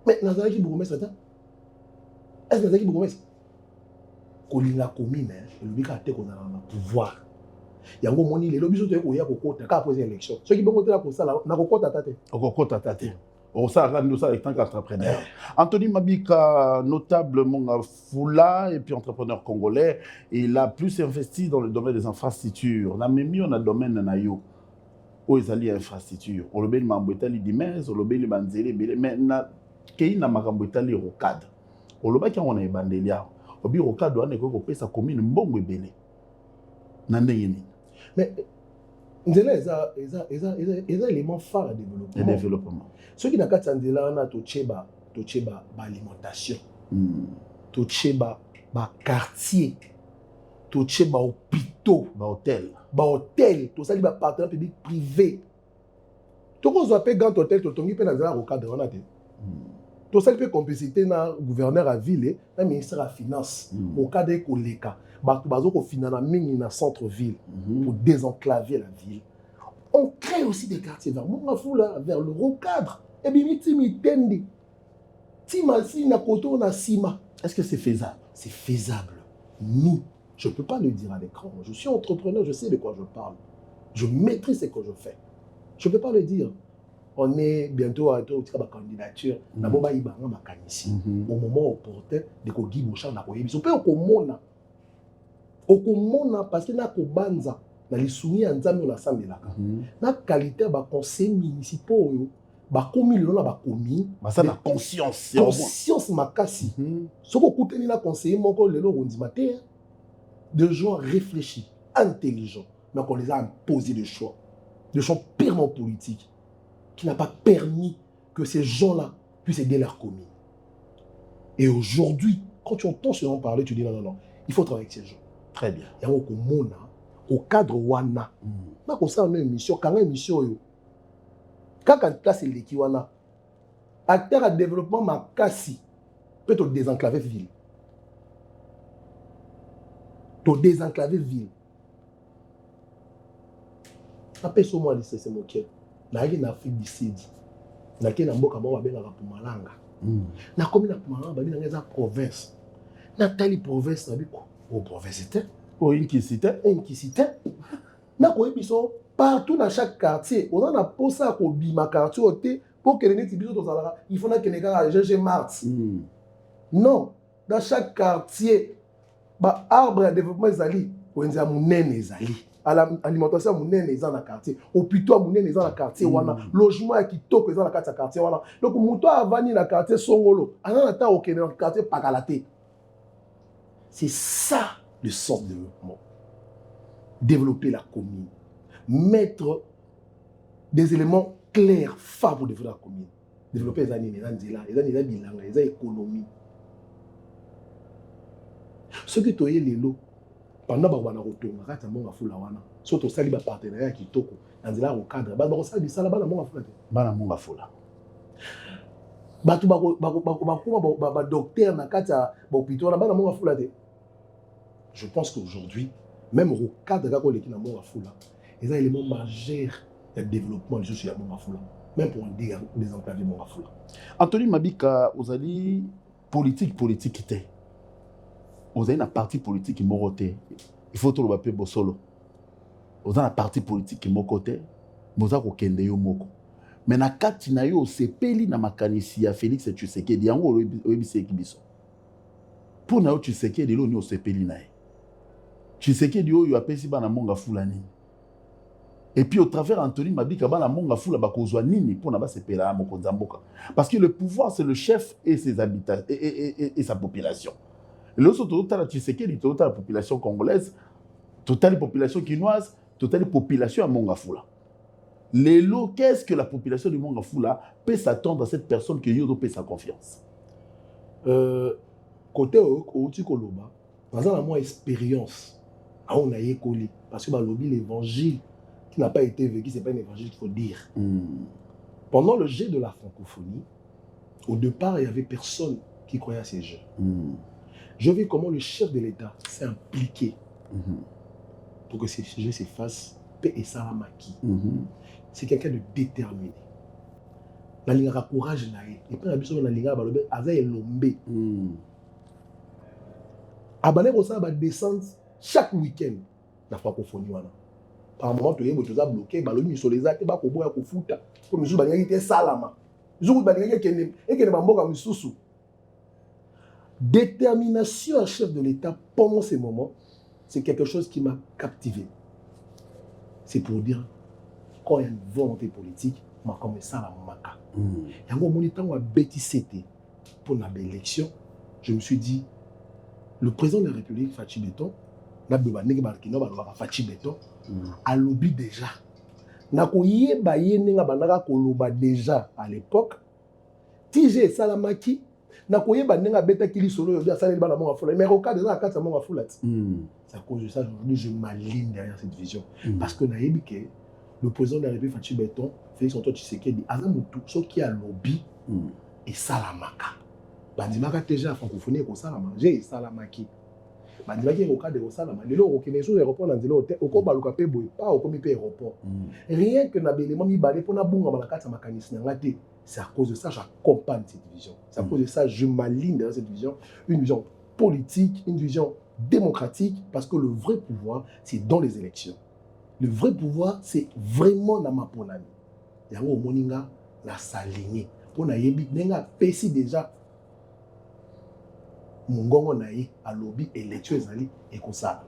Mais Nazaraki Bourgmestre, est-ce que Nazaraki Bourgmestre kolinga commune le bika te ko na pouvoir yango moni le lobiso te ko ya kokota ka poser élection ceux qui bongo te la ko sala na kokota tate au ça rend ça avec tant qu'entrepreneur. Anthony Mabika, notable monga fula et puis entrepreneur congolais, il a plus investi dans le domaine des infrastructures. On a même mis on a domaine na yo où ils allaient infrastructure on le ben mambetali dimez on le ben banzele mais na keina makambetali rocade on le ba ki on a bandelia obi rocade on est ko pesa commune mbongo ebele na ndenge ni mais nzela eza élément phare de développement ceux qui na kati nzela na tocheba ba alimentation tocheba ba quartier tocheba hôpitaux ba hôtel to sali ba partenaire public privé to ko zo pe grand hôtel to tongi pe na nzela rocade wana te to sali pe complicité na gouverneur à ville na ministère à finance au cas de koleka bato bazo ko finana mingi na centre ville pour désenclaver la ville. On crée aussi des quartiers vers Mongafula, vers le Rocadre et bien Mitimi Timasi na koto na Sima. Est-ce que c'est faisable? C'est faisable. Nous, je ne peux pas le dire à l'écran. Je suis entrepreneur, je sais de quoi je parle. Je maîtrise ce que je fais. Je ne peux pas le dire. On est bientôt à la candidature. Au moment opportun, de ko Guy Bouchard na koyebi. On peut okomona parce que na kobanza na lisuni ya nzambe na sambelaka. Na qualité ba conseil municipaux yo ba komi lelo na ba komi ça na conscience makasi. Soko kuteni na conseiller moko lelo rondima te de gens réfléchis, intelligents, mais qu'on les a imposé des choix purement politiques qui n'a pas permis que ces gens-là puissent aider leur commune. Et aujourd'hui, quand tu entends ce nom parler, tu dis non, il faut travailler avec ces gens. Très bien. Il y a au cadre wana. Na ko sa une émission, quand une émission yo. Quand place l'équipe wana. Acteur à développement makasi peut te désenclaver ville. Te désenclaver ville. Après ce mois c'est moqué. Na yaki na Afrique du Sud. Na ke na mboka mo ba benga Mpumalanga. Na komi na Mpumalanga ba benga za province. Na tali province na biko. Au province était Inkisité. Na ko ebiso partout dans chaque quartier, on a posé ko bima quartier oté Pour que les nets il faut que les gars GG Marx. Non, dans chaque quartier, bah arbre de développement ezali, wenza munene ezali. Alimentation munene ezali dans quartier, hôpital munene ezali dans quartier wana, logement ya kitoko ezali dans quartier wana. Donc muto avani na quartier Songolo, ana ta okene dans quartier Pakalate. C'est ça le sens de développement. Développer la commune, mettre des éléments clairs, forts pour développer la commune. Développer les années, les économies. Ce que tu as les lots, pendant que tu as retourné, tu as fait un wana. Surtout si tu as partenariat qui toko, dans le cadre, tu as fait ça, tu as fait ça. Batu ba docteur na kati ya hôpital na monga fula te. Je pense qu'aujourd'hui, même au cadre de l'équipe de monga fula, ils ont un élément majeur de développement de choses monga fula, même pour des enclaves monga fula. Anthony Mabika, vous avez politique était. Vous avez une partie politique moroté. Il faut tout le papier bosolo. Vous avez une partie politique mokoté, vous avez kende yo moko. Mais na kati na yo sepeli na makanisi ya Félix Tshisekedi yango oyebiseki biso. Pour na yo Tshisekedi lo ni sepeli na ye. Tshisekedi oyo apesi bana monga fula nini. Et puis au travers Anthony Mabika bana monga fula bakozwa nini pour na ba sepela mokonza mboka. Parce que le pouvoir c'est le chef et ses habitants et sa population. Le total Tshisekedi total la population congolaise, total la population quinoise, total la population à monga fula. Lélo, qu'est-ce que la population du Manga Fula peut s'attendre à cette personne qui Yodo peut sa confiance? Côté Outi Koloba, par exemple, moi, expérience, on a école, parce que l'évangile qui n'a pas été vécu, ce n'est pas un évangile qu'il faut dire. Pendant le jet de la francophonie, au départ, il n'y avait personne qui croyait à ces jeux. Je vis comment le chef de l'État s'est impliqué pour que ces jeux se fassent paix et salamaki. C'est quelqu'un de déterminé. La ligne a courage et puis la mission la ligne a balobé azaï lombe. Abané ko ça va descendre chaque week-end la francophonie wana. Par moment tu yebo tu as bloqué balobi sur les actes ba ko boya ko futa. Comme jour balinga était salama. Jour balinga kene et kene bamboka misusu. Détermination à chef de l'État pendant ces moments, c'est quelque chose qui m'a captivé. C'est pour dire quand il y a une volonté politique, je comme ça la maka. Il y a un moment où bêtisé pour l'élection, je me suis dit, le président de la République, Fachi Beton, a lobby déjà. Nakoye baye nenga banaka koloba déjà à l'époque. Tije salamaki, nakoye banenga beta kili solo yo ça ba na monga fula. Mais au cas de ça, quand ça monga fula. C'est à cause de ça aujourd'hui je m'aligne derrière cette vision parce que nayebi que le président de la République Fachi Beton, Félix Antoine Tshisekedi, Azamutu, ce qui a lobby et salamaka. Bandimaka déjà francophonie ko salama, j'ai salamaki. Bandimaki au cas de salama, le lo qui les aéroports dans le hôtel, au ko baluka pe boy, pas au comité aéroport. Rien que na belément mi balé pour na bunga balakata makanisi ngati, c'est à cause de ça j'accompagne cette vision. C'est à cause de ça je m'aligne derrière cette vision, une vision politique, une vision démocratique parce que le vrai pouvoir c'est dans les élections. Le vrai pouvoir, c'est vraiment dans ma ponami. Il y a un moninga la saligné. Pour na yebi, nenga pesi déjà. Mungongo naï à lobby élection ezali et kosala.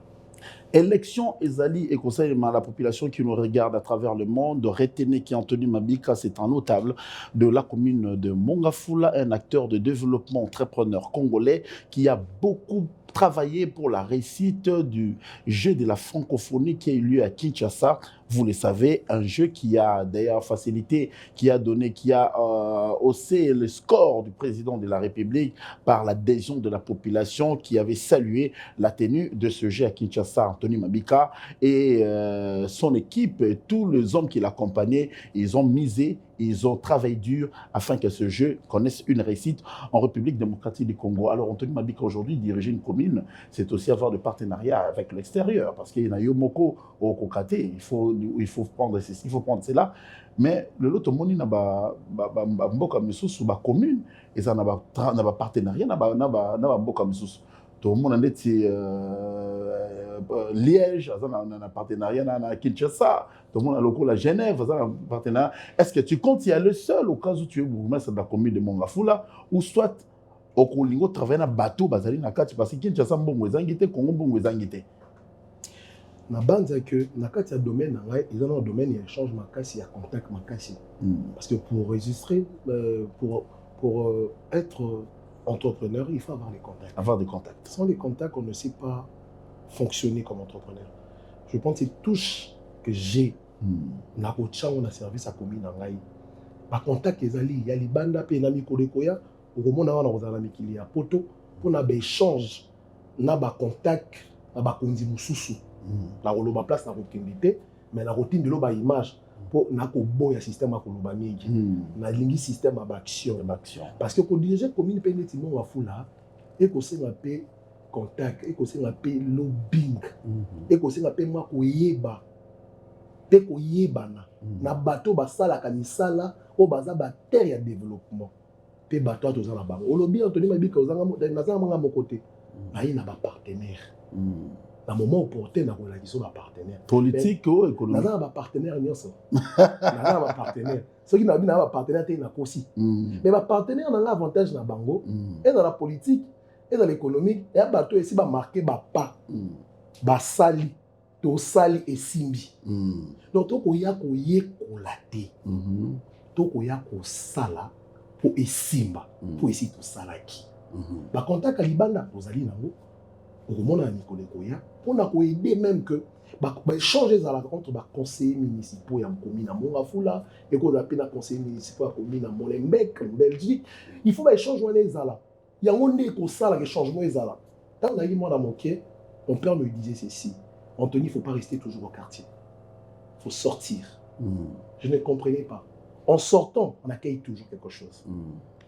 Élection ezali et conseil la population qui nous regarde à travers le monde, retenez qu'Anthony Mabika, c'est un notable de la commune de Mongafula, un acteur de développement entrepreneur congolais qui a beaucoup travaillé pour la réussite du jeu de la francophonie qui a eu lieu à Kinshasa. Vous le savez, un jeu qui a d'ailleurs facilité, qui a haussé le score du président de la République par l'adhésion de la population qui avait salué la tenue de ce jeu à Kinshasa. Anthony Mabika et son équipe, et tous les hommes qui l'accompagnaient, ils ont misé, ils ont travaillé dur afin que ce jeu connaisse une réussite en République démocratique du Congo. Alors Anthony Mabika aujourd'hui diriger une commune, c'est aussi avoir de partenariat avec l'extérieur parce qu'il y a Yomoko au Kokate, il faut prendre ceci, il faut prendre cela. Mais le lot moni na ba mboka misusu ba commune et ça na ba partenariat na ba mboka misusu. Tout le monde a dit Liège, on a un partenariat à Kinshasa, tout le monde a le coup à Genève, on a un partenariat. Est-ce que tu comptes y aller seul au cas où tu es bourgmestre de la commune de Mongafula, ou soit au Kolingo travailler dans bateau, bazali na kati parce que Kinshasa mbongo ezangite, Congo mbongo ezangite. Na bande que na kati ya domaine ils ont un domaine il échange makasi ya contact makasi. Parce que pour enregistrer pour être entrepreneur, il faut avoir les contacts. Avoir des contacts. Sans les contacts, on ne sait pas fonctionner comme entrepreneur. Je pense que c'est touche que j'ai na on a service à commune en Gaï. Par contact ezali ya libanda pe na mikolekoya au na wana mikili ya poto pour na ba échange na ba contact na ba kondi mususu. La roloba place na kokindité mais la routine de lo ba image pour na ko boya système à koloba mingi na lingi système à action parce que ko diriger commune pe neti mo wa fula et ko se pe contact et ko se pe lobbying et ko se pe ma ko yeba pe ko yebana na bato basala ka misala o baza ba terre ya développement pe bato to za na bango o lobby Anthony Mabika ozanga na za manga mo côté na yi na ba partenaire na moment opportun na relation ba partenaire politique ou économique na ba partenaire nyonso na ba partenaire ceux qui na ba partenaire te na kosi mais ba partenaire na avantage na bango et dans la politique et dans l'économique et bato ici ba marquer ba pas ba sali to sali et simbi donc to ko ya ko ye ko laté to ko ya ko sala pour esimba pour essayer to salaki ba contact à libanda ozali nango au monde à Nicolas on a aidé même que changer la rencontre bah conseillers municipaux et en commune à Mongafula et qu'on a peine conseillers municipaux à commune à Molenbeek en Belgique il faut échanger les ala il y a un éco ça là changement les ala quand on a dit moi dans mon quai mon père me disait ceci Anthony il faut pas rester toujours au quartier il faut sortir je ne comprenais pas en sortant on accueille toujours quelque chose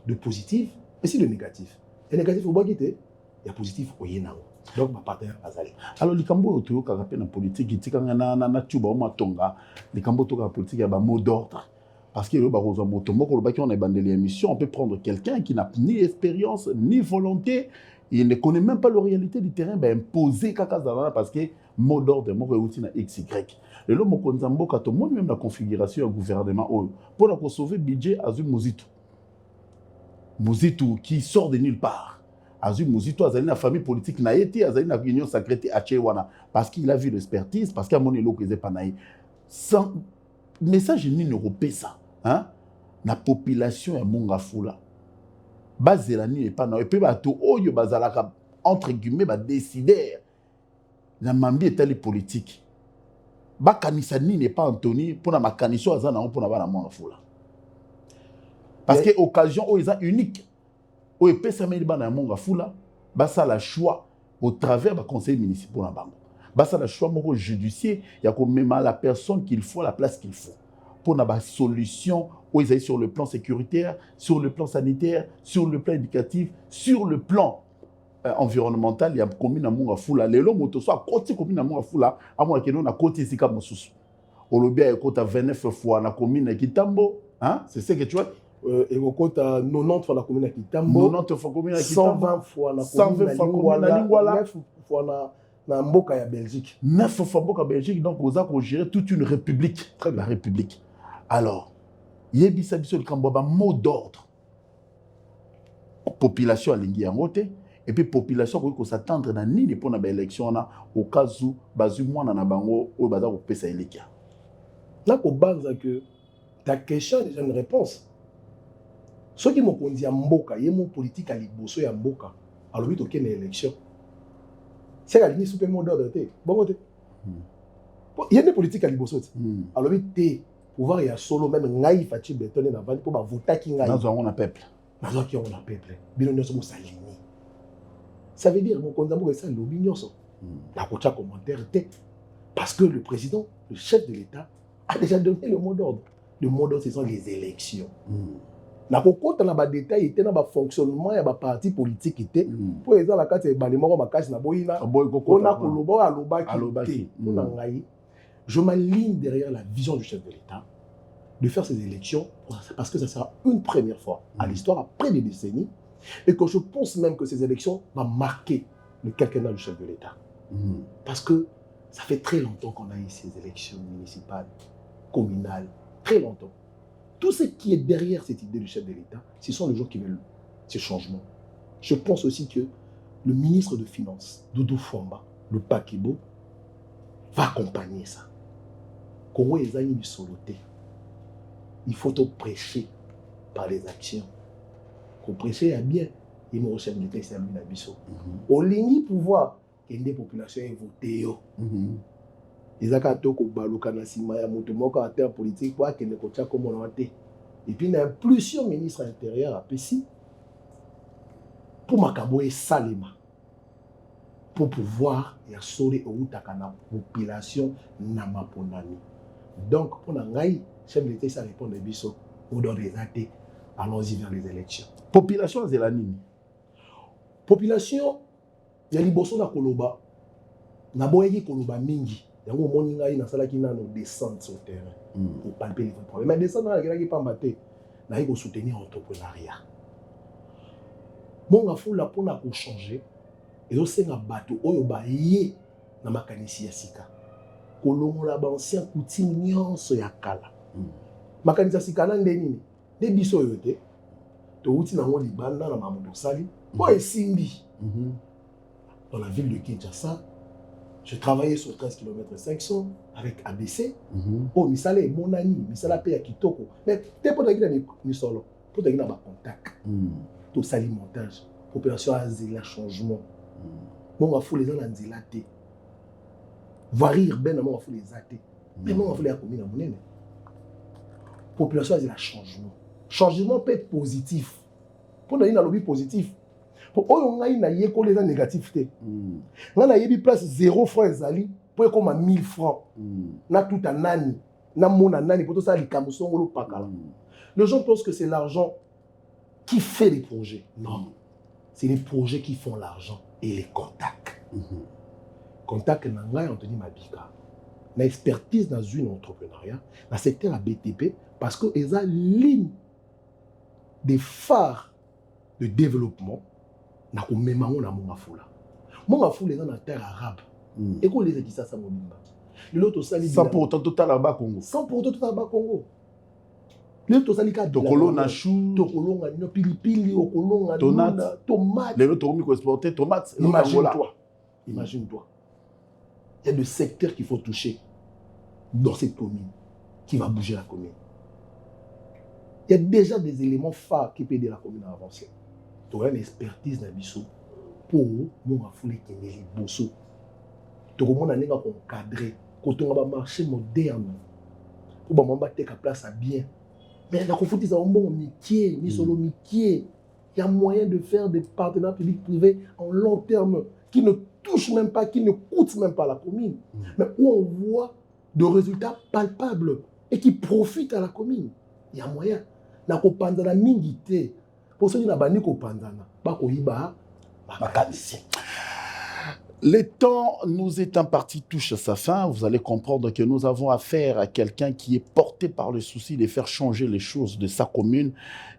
de positif et si de négatif et négatif faut pas quitter il y a positif au yénao. Donc ma partenaire azali. Alors likambo to ka rappel na politique itikanga na tuba o matonga likambo to ka politique ya ba mot d'ordre parce que le ba roza moto moko le ba ki on a bandeli émission on peut prendre quelqu'un qui n'a ni expérience ni volonté il ne connaît même pas la réalité du terrain ba imposer kaka zalana parce que mot d'ordre moko euti na XY le lo moko nzambo ka to moni même la configuration du gouvernement pour la sauver budget azul Muzitu qui sort de nulle part. Azul Muzito azali na famille politique na yeti azali na union sacrée achewana parce qu'il a vu l'expertise parce qu'il a mon élo que c'est pas naï sans message ni européen ça hein la population ya Mongafula bazela ni pas na et puis bato oyo bazalaka entre guillemets ba décider na mambi etali politique ba kanisa ni n'est pas Anthony pour na makaniso azana pour na bana Mongafula parce que occasion o eza unique o epesa meli bana Mongafula basa la choix au travers ba conseil municipal na bango basa la choix moko judiciaire ya ko mema la personne qu'il faut la place qu'il faut pour na ba solution o ezali sur le plan sécuritaire sur le plan sanitaire sur le plan éducatif sur le plan environnemental ya commune na Mongafula lelo moto so akoti commune na Mongafula amona keno na koti esika mosusu olobia ekota 29 fois na commune na Kitambo hein c'est ce que tu vois et au compte 90 fois la commune à Kitambo 90 fois commune à Kitambo 120 fois la commune à Lingwala 9 fois na mboka ya Belgique 9 fois mboka Belgique donc vous avez gérer toute une république très la république alors yebisa biso le kamboba mot d'ordre population à lingi yangote et puis population ko s'attendre na nini pour na ba élection na au cas où bazu mwana na bango o baza ko pesa elekia là ko banza que ta question déjà une réponse. Ce qui m'a dit à Mboka, il y a mon politique à l'Iboso et à Mboka. Alors, il y a une élection. C'est la ligne super mot d'ordre. Bon, il y a des politiques à l'Iboso. Alors, il y a pouvoir y a solo même naïf à Tchib Bétonné avant pour voter qui naïf. Nous avons un peuple. Nous avons un peuple. Bien, nous sommes alignés. Ça veut dire, mon condamné, c'est l'opinion. La cocha commentaire était. Parce que le président, le chef de l'État, a déjà donné le mot d'ordre. Le mot d'ordre, ce sont les élections. Na kokota na ba détail était na ba fonctionnement ya ba parti politique était pour exemple la carte ba lemoko makasi na boyina on a kolobo alobaki na ngai je m'aligne derrière la vision du chef de l'État de faire ces élections parce que ça sera une première fois à l'histoire après des décennies et que je pense même que ces élections vont marquer le quinquennat du chef de l'État parce que Ça fait très longtemps qu'on a eu ces élections municipales, communales, très longtemps. Tout ce qui est derrière cette idée du chef de l'État, ce sont les gens qui veulent ce changement. Je pense aussi que le ministre de Finances, Doudou Fwamba, le Pakebo, va accompagner ça. Congo est amis du soloté. Il faut prêcher par les actions. Qu'on prêcher à bien, il me chef de l'État, c'est à lui l'abisso. Au ligne pouvoir, que des populations aient voté. Ils ont été baluka na sima ya moto moko à terre politique pour que ne kocha comme on a été. Et puis il y a plusieurs ministres intérieurs à Pessi pour makabo et salema pour pouvoir y assurer au utaka na population na maponami. Donc pour ngai chef de l'État ça répond de biso ou dans les athées allons-y vers les élections. Population c'est la nini. Population ya liboso na koloba na boyeki koloba mingi. Yango moni ngai na sala ki nano descendre sur terrain pour palper les vrais problèmes. Mais descendre na kila ki pambate na yiko soutenir l'entrepreneuriat. Mon afula pona ko changer ezo senga bato oyo ba ye na makanisi ya sika. Kolongola ba ancien coutume nyonso ya kala. Makanisi ya sika na ndeni ne biso yo te. To uti na ngo libanda na mamundo sali. Bo esimbi. Dans la ville de Kinshasa, je travaillais sur 13 km 500 avec ABC. Oh, misala est mon ami, misala paye à Kitoko. Mais t'es pas dans le solo, pour te donner un contact. Tout ça, montage, opération à zéla changement. Moi, on va foutre les gens dans zélaté. Varir ben, on va foutre les athées. Mais moi, on va foutre les commune à mon population à zéla changement. Changement peut être positif. Pour donner un lobby positif. Pour eux, on a une négativité. On a une place 0 francs ezali pour comme à 1000 francs. Na tout un nani, na mon nani pour tout ça les camusons ou le pakala. Les gens pensent que c'est l'argent qui fait les projets. Non, c'est les projets qui font l'argent et les contacts. Contacts n'angai Anthony Mabika. Na expertise dans une entrepreneuriat, dans le secteur à BTP, parce que ils ont ligne des phares de développement. Na ko memamo na Mongafula. Mongafula est dans la terre arabe. Et qu'on les a dit ça mobimba. L'autre sali sans pour autant total à bas Congo. Sans pour autant total à bas Congo. L'autre sali ka tokolo na chou, tokolo na pilipili, okolo na tomate. Les autres ont exporté tomates. Imagine-toi. Il y a des secteurs qu'il faut toucher dans cette commune qui va bouger la commune. Il y a déjà des éléments phares qui peuvent aider la commune à avancer. Tu as une expertise dans le pour moi fouler qui est les bosso. Tu as encadré quand on va marché moderne pour moi battre la place à bien. Mais la confoutis a un bon métier, ni solo métier. Il y a moyen de faire des partenariats publics-privés en long terme qui ne touchent même pas, qui ne coûtent même pas la commune, mais où on voit de résultats palpables et qui profitent à la commune. Il y a moyen. Na ko pandana mingité. Pour ceux qui n'ont pas de pandana, ba ko yiba ba kanisi. Le temps nous est imparti touche à sa fin. Vous allez comprendre que nous avons affaire à quelqu'un qui est porté par le souci de faire changer les choses de sa commune,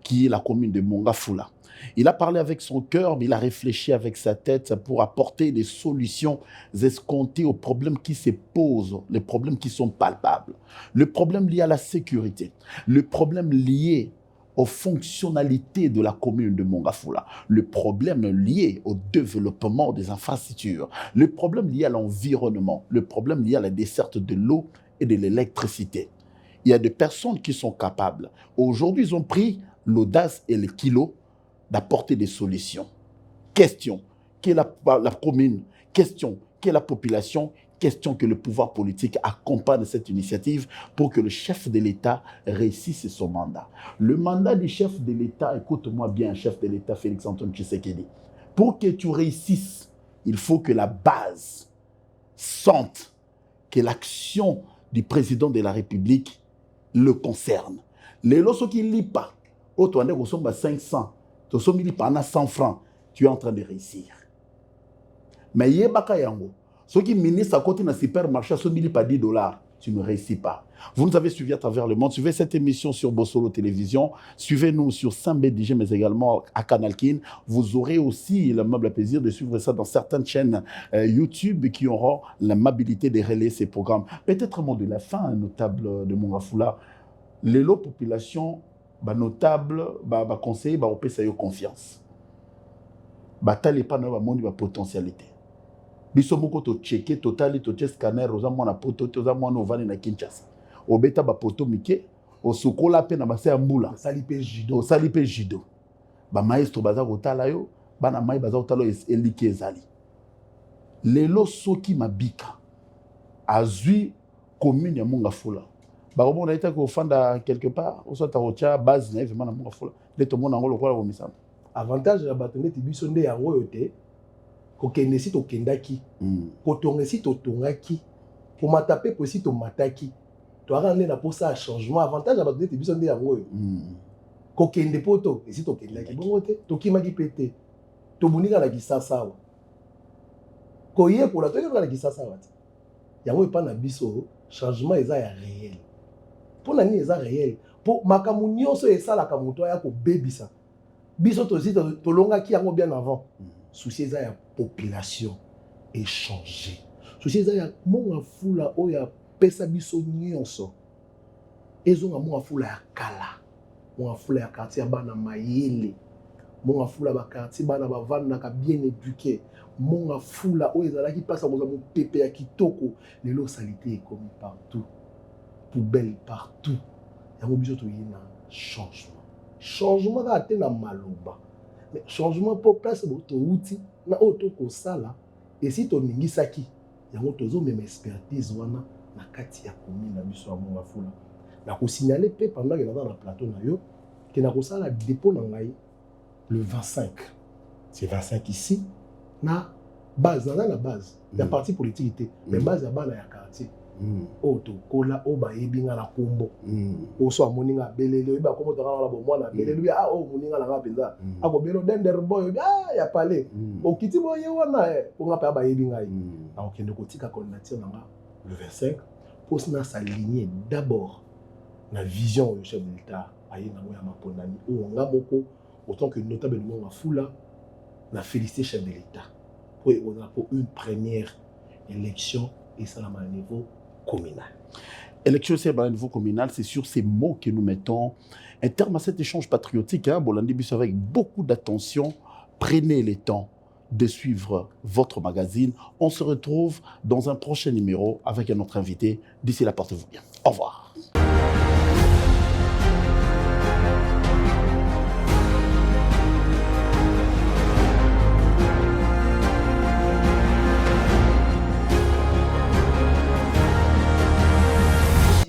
qui est la commune de Mongafula. Il a parlé avec son cœur, mais il a réfléchi avec sa tête pour apporter des solutions escomptées aux problèmes qui se posent, les problèmes qui sont palpables. Le problème lié à la sécurité, le problème lié aux fonctionnalités de la commune de Mongafula, le problème lié au développement des infrastructures, le problème lié à l'environnement, le problème lié à la desserte de l'eau et de l'électricité. Il y a des personnes qui sont capables. Aujourd'hui, ils ont pris l'audace et le kilo d'apporter des solutions. Question, qui est la commune? Question, qui est la population? Question que le pouvoir politique accompagne cette initiative pour que le chef de l'État réussisse son mandat. Le mandat du chef de l'État, écoute-moi bien, chef de l'État Félix-Antoine Tshisekedi, pour que tu réussisses, il faut que la base sente que l'action du président de la République le concerne. Les lorsqu'ils qui ne lisent pas, autant on a 500, pendant 100 francs, tu es en train de réussir. Mais il y a des gens qui ministre à côté d'un supermarché, ils pas $10. tu ne réussis pas. Vous nous avez suivis à travers le monde. Suivez cette émission sur Bossolo Télévision. Suivez-nous sur Sambé-DJ, mais également à Canal Kin. Vous aurez aussi l'aimable plaisir de suivre ça dans certaines chaînes YouTube qui auront l'amabilité de relayer ces programmes. Peut-être un mot de la fin, notable de Mongafula. Les lots population, notable, conseiller, on peut ça confiance. Batale pas dans la potentialité. Biso moko to checker totali to check scanner oza mwana poto to oza mwana ovani na Kinshasa. Obeta ba poto mike osukola pe na base ya mbula. Osali pe judo. Ba maestro baza kotala yo, bana mai baza kotala eliki ezali. Lelo soki mabika azui commune ya Mongafula. Ba omona ita ko fanda quelque part, osota rocha base na vraiment na Mongafula. De to mona ngolo kola komisama. Avantage ya batone tibiso nde yango yote. Kokende si tokendaki, kotonge si totongaki, komata pe posi tomataki. Toarande na posa a changement. Avantage ya batone tibiso nde yango yo. Kokende poto esi tokendaki. Bongo te, tokimaki pete. Tobunika na kisasa wa. Koye kola toyeka na kisasa wa. Yango epa na biso changement eza ya réel. Pona ni eza réel. Po makamu nyonso esalaka moto ya ko bebisa. Biso tozi tolongaki yango bien avant. Souci eza ya population échanger. Souci eza ya Mongafula oya pesa biso nyonso. Ezonga Mongafula ya kala. Mongafula ya quartier bana mayele. Mongafula ba quartier bana bavanda ka bien éduqué. Mongafula oyo ezalaki pasa koza mo pepe ya kitoko. Lelo salité comme partout. Poubelle partout. Yango biso to yina changement. Changement ka te na maloba. Mais changement pour place to outil na auto ko sala et si to ningisaki yango tozo même expertise wana na kati ya commune na biso ya Mongafula. Na ko signaler pe pendant que na plateau na yo que na ko sala dépôt na ngai le 25. C'est 25 ici na base na base ya parti politique mais base ya bana ya quartier. Oto kola oba yebinga na kombo oso amoninga belele ba komo tanga na bomwana belele o moninga na ngapenza ako belo dender boy ya pale okiti boye wana onga pa ba yebinga na okende kotika candidature nanga le 25 pour s'aligner d'abord la vision du chef de l'État aye na moya mapondani o nga moko autant que notable de Mongafula na félicité chef de l'État pour une première élection et ça à niveau communal. Élection à niveau communal, c'est sur ces mots que nous mettons un terme à cet échange patriotique. Bolandi Bisso, avec beaucoup d'attention, prenez le temps de suivre votre magazine. On se retrouve dans un prochain numéro avec un autre invité. D'ici là, portez-vous bien. Au revoir.